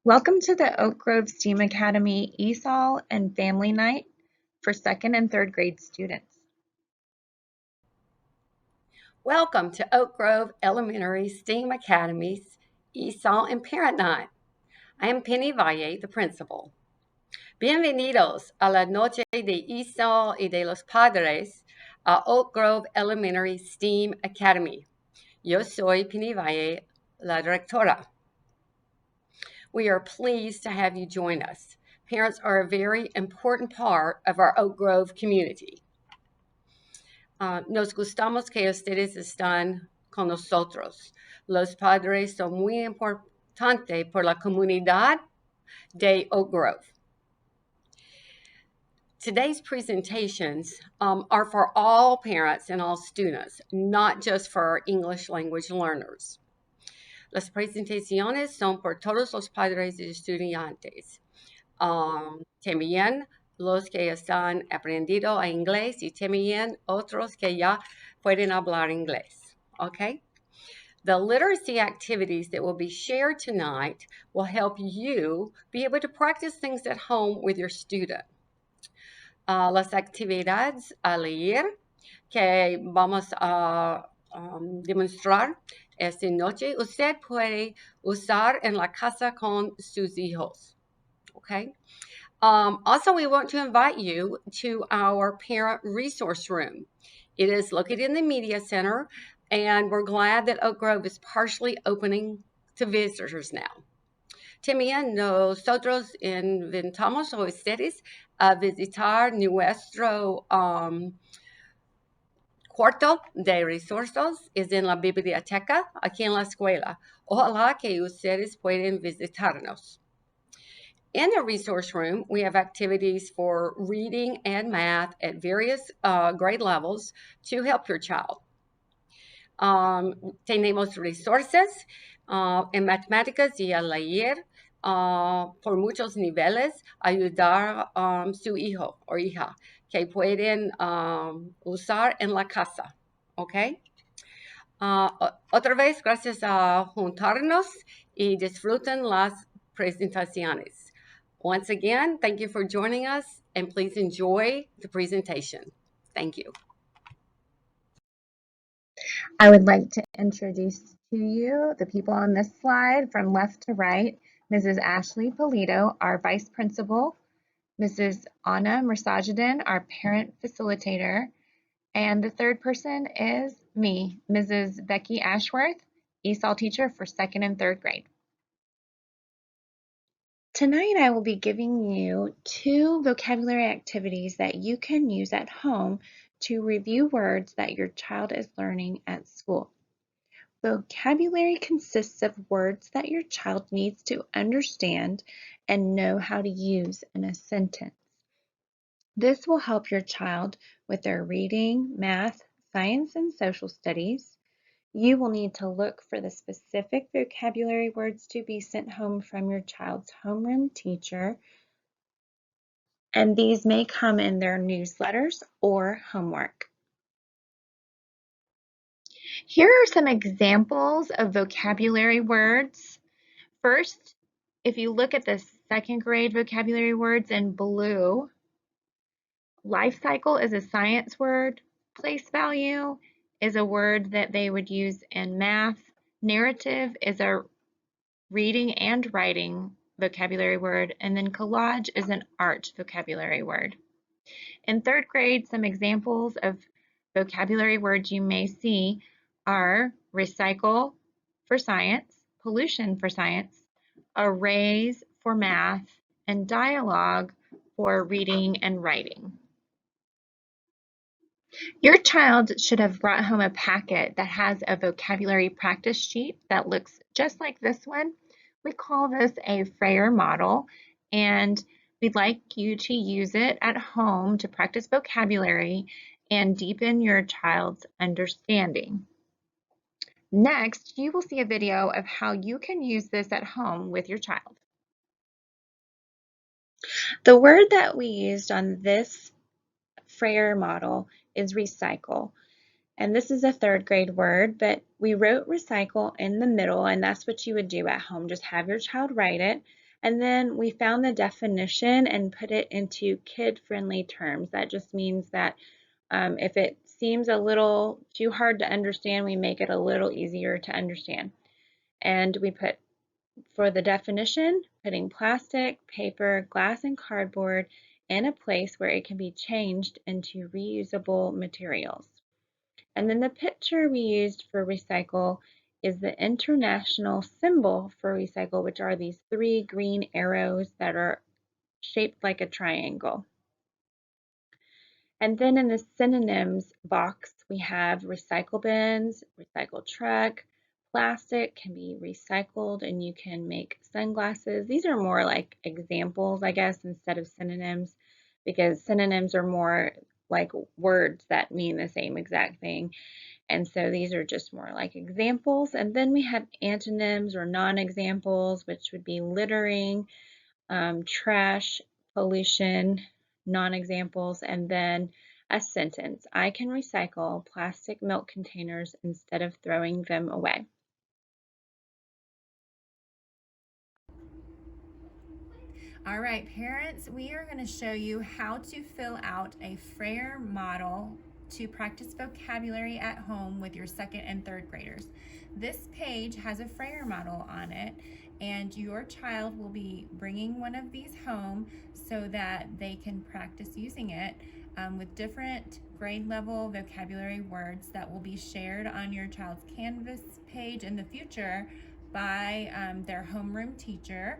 Welcome to the Oak Grove STEAM Academy ESOL and Family Night for second and third grade students. Welcome to Oak Grove Elementary STEAM Academy's ESOL and Parent Night. I am Penny Valle, the principal. Bienvenidos a la noche de ESOL y de los padres a Oak Grove Elementary STEAM Academy. Yo soy Penny Valle, la directora. We are pleased to have you join us. Parents are a very important part of our Oak Grove community. Nos gustamos que ustedes están con nosotros. Los padres son muy importantes por la comunidad de Oak Grove. Today's presentations are for all parents and all students, not just for our English language learners. Las presentaciones son por todos los padres y estudiantes. También los que están aprendiendo inglés y también otros que ya pueden hablar inglés. Okay? The literacy activities that will be shared tonight will help you be able to practice things at home with your student. Las actividades a leer que vamos a demostrar esta noche, usted puede usar en la casa con sus hijos. Okay? Also, we want to invite you to our parent resource room. It is located in the Media Center, and we're glad that Oak Grove is partially opening to visitors now. También nosotros invitamos a ustedes a visitar nuestro cuarto de recursos, es en la biblioteca aquí en la escuela. Ojalá que ustedes puedan visitarnos. In the resource room, we have activities for reading and math at various grade levels to help your child. Tenemos resources en matemáticas y a leer por muchos niveles, ayudar a su hijo o hija que pueden usar en la casa. ¿Ok? Otra vez, gracias a juntarnos y disfruten las presentaciones. Once again, thank you for joining us, and please enjoy the presentation. Thank you. I would like to introduce to you the people on this slide from left to right. Mrs. Ashley Polito, our Vice Principal, Mrs. Anna Mersajidin, our Parent Facilitator, and the third person is me, Mrs. Becky Ashworth, ESOL teacher for second and third grade. Tonight I will be giving you 2 vocabulary activities that you can use at home to review words that your child is learning at school. Vocabulary consists of words that your child needs to understand and know how to use in a sentence. This will help your child with their reading, math, science, and social studies. You will need to look for the specific vocabulary words to be sent home from your child's homeroom teacher, and these may come in their newsletters or homework. Here are some examples of vocabulary words. First, if you look at the second grade vocabulary words in blue, life cycle is a science word, place value is a word that they would use in math. Narrative is a reading and writing vocabulary word, and then collage is an art vocabulary word. In third grade, some examples of vocabulary words you may see are recycle for science, pollution for science, arrays for math, and dialogue for reading and writing. Your child should have brought home a packet that has a vocabulary practice sheet that looks just like this one. We call this a Freyer model, and we'd like you to use it at home to practice vocabulary and deepen your child's understanding. Next, you will see a video of how you can use this at home with your child. The word that we used on this Freyer model is recycle. And this is a third grade word, but we wrote recycle in the middle, and that's what you would do at home. Just have your child write it. And then we found the definition and put it into kid-friendly terms. That just means that if it seems a little too hard to understand, we make it a little easier to understand. And we put, for the definition, putting plastic, paper, glass, and cardboard in a place where it can be changed into reusable materials. And then the picture we used for recycle is the international symbol for recycle, which are these 3 green arrows that are shaped like a triangle. And then in the synonyms box, we have recycle bins, recycle truck, plastic can be recycled and you can make sunglasses. These are more like examples, I guess, instead of synonyms, because synonyms are more like words that mean the same exact thing. And so these are just more like examples. And then we have antonyms or non-examples, which would be littering, trash, pollution, non-examples, and then a sentence. I can recycle plastic milk containers instead of throwing them away. All right, parents, we are going to show you how to fill out a Frayer model to practice vocabulary at home with your second and third graders. This page has a Frayer model on it, and your child will be bringing one of these home so that they can practice using it with different grade level vocabulary words that will be shared on your child's Canvas page in the future by their homeroom teacher.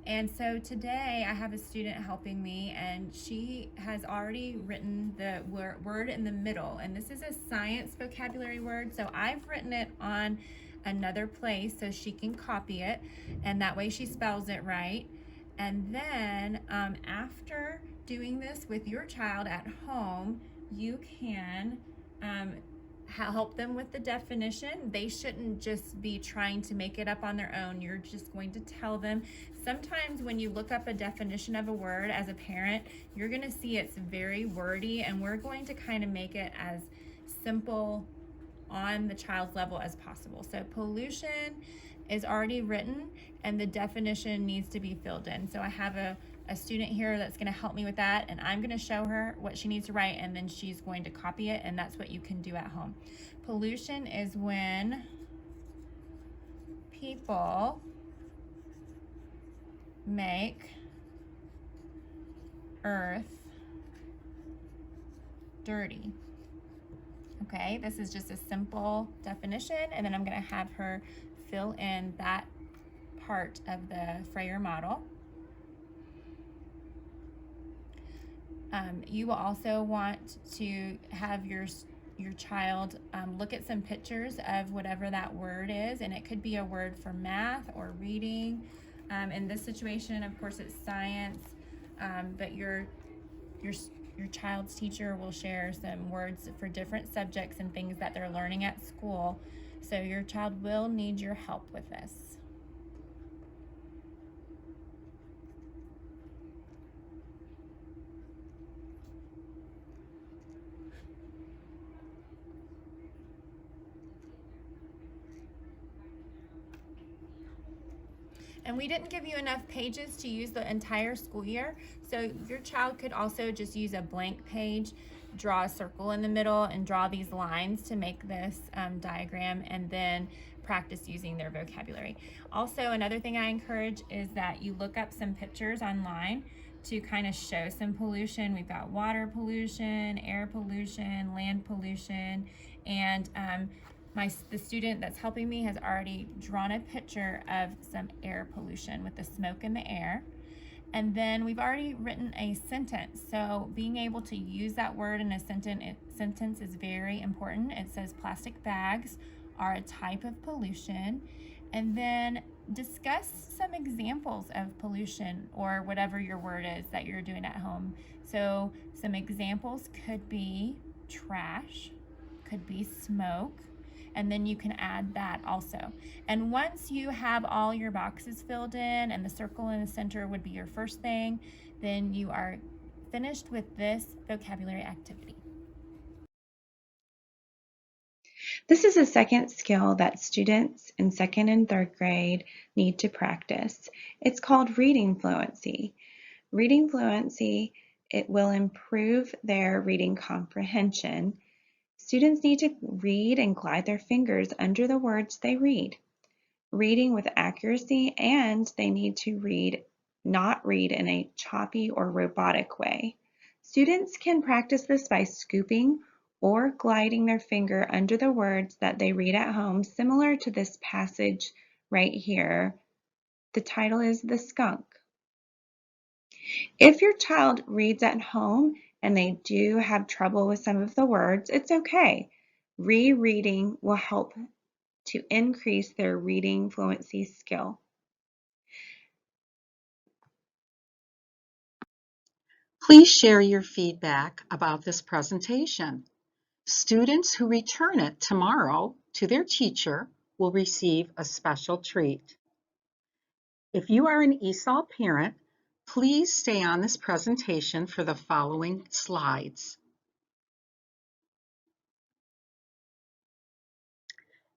And so today I have a student helping me, and she has already written the word in the middle. And this is a science vocabulary word, so I've written it on another place so she can copy it, and that way she spells it right. And then after doing this with your child at home, you can help them with the definition. They shouldn't just be trying to make it up on their own. You're just going to tell them. Sometimes when you look up a definition of a word as a parent, you're going to see it's very wordy, and we're going to kind of make it as simple on the child's level as possible. So pollution is already written and the definition needs to be filled in. So I have a student here that's going to help me with that, and I'm going to show her what she needs to write, and then she's going to copy it, and that's what you can do at home. Pollution is when people make earth dirty. Okay, this is just a simple definition, and then I'm going to have her fill in that part of the Frayer model. You will also want to have your child look at some pictures of whatever that word is, and it could be a word for math or reading. In this situation, of course, it's science, but your child's teacher will share some words for different subjects and things that they're learning at school. So your child will need your help with this. And we didn't give you enough pages to use the entire school year, so your child could also just use a blank page, draw a circle in the middle, and draw these lines to make this diagram, and then practice using their vocabulary. Also, another thing I encourage is that you look up some pictures online to kind of show some pollution. We've got water pollution, air pollution, land pollution, and the student that's helping me has already drawn a picture of some air pollution with the smoke in the air. And then we've already written a sentence. So being able to use that word in a sentence is very important. It says plastic bags are a type of pollution. And then discuss some examples of pollution or whatever your word is that you're doing at home. So some examples could be trash, could be smoke, and then you can add that also. And once you have all your boxes filled in and the circle in the center would be your first thing, then you are finished with this vocabulary activity. This is a second skill that students in second and third grade need to practice. It's called reading fluency. Reading fluency, it will improve their reading comprehension. Students need to read and glide their fingers under the words they read, reading with accuracy, and they need to not read in a choppy or robotic way. Students can practice this by scooping or gliding their finger under the words that they read at home, similar to this passage right here. The title is The Skunk. If your child reads at home and they do have trouble with some of the words, it's okay. Rereading will help to increase their reading fluency skill. Please share your feedback about this presentation. Students who return it tomorrow to their teacher will receive a special treat. If you are an ESOL parent, please stay on this presentation for the following slides.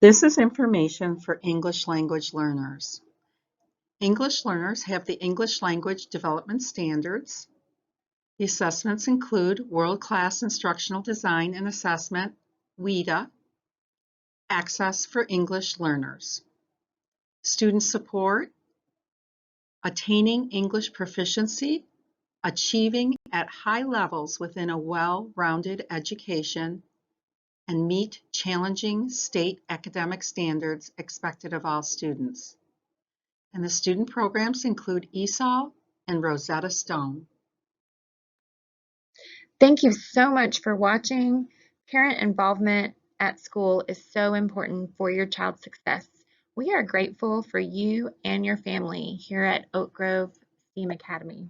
This is information for English language learners. English learners have the English Language Development Standards. The assessments include World-Class Instructional Design and Assessment, WIDA, Access for English Learners. Student support, attaining English proficiency, achieving at high levels within a well-rounded education, and meet challenging state academic standards expected of all students. And the student programs include ESOL and Rosetta Stone. Thank you so much for watching. Parent involvement at school is so important for your child's success. We are grateful for you and your family here at Oak Grove STEAM Academy.